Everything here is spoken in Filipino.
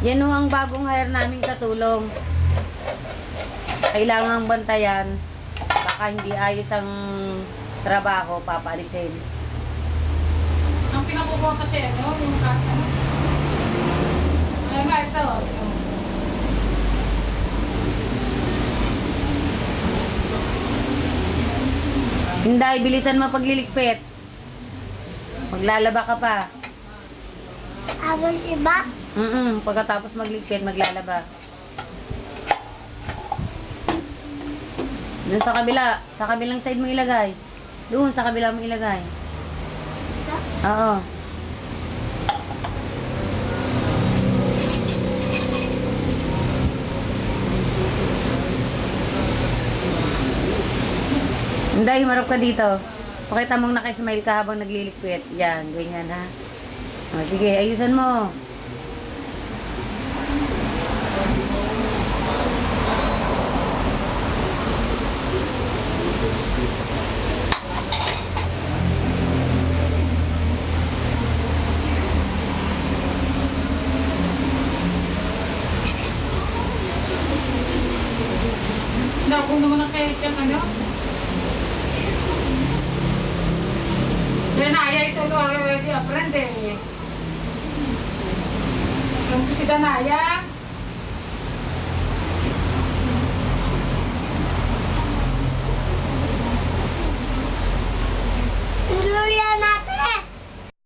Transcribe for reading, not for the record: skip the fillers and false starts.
Yan ho ang bagong hire namin katulong. Kailangang bantayan. Baka hindi ayos ang trabaho, papalisin. Ang pinakukuha kasi yung kasa. Ay nga, ito. Hinday, bilisan mo pagliligpit. Maglalaba ka pa. Abang iba? Pagkatapos magligpit, maglalaba. Doon sa kabila, sa kabilang side mo ilagay. Doon sa kabila mo ilagay. Oo. Hinday, humarap ka dito. Pakita mong naka-smile ka habang nagliligpit. Yan, ganyan ha. O, sige, ayusan mo. Kung naman ang kahit yung ano. Danaya ito already aprende. Kung si Danaya,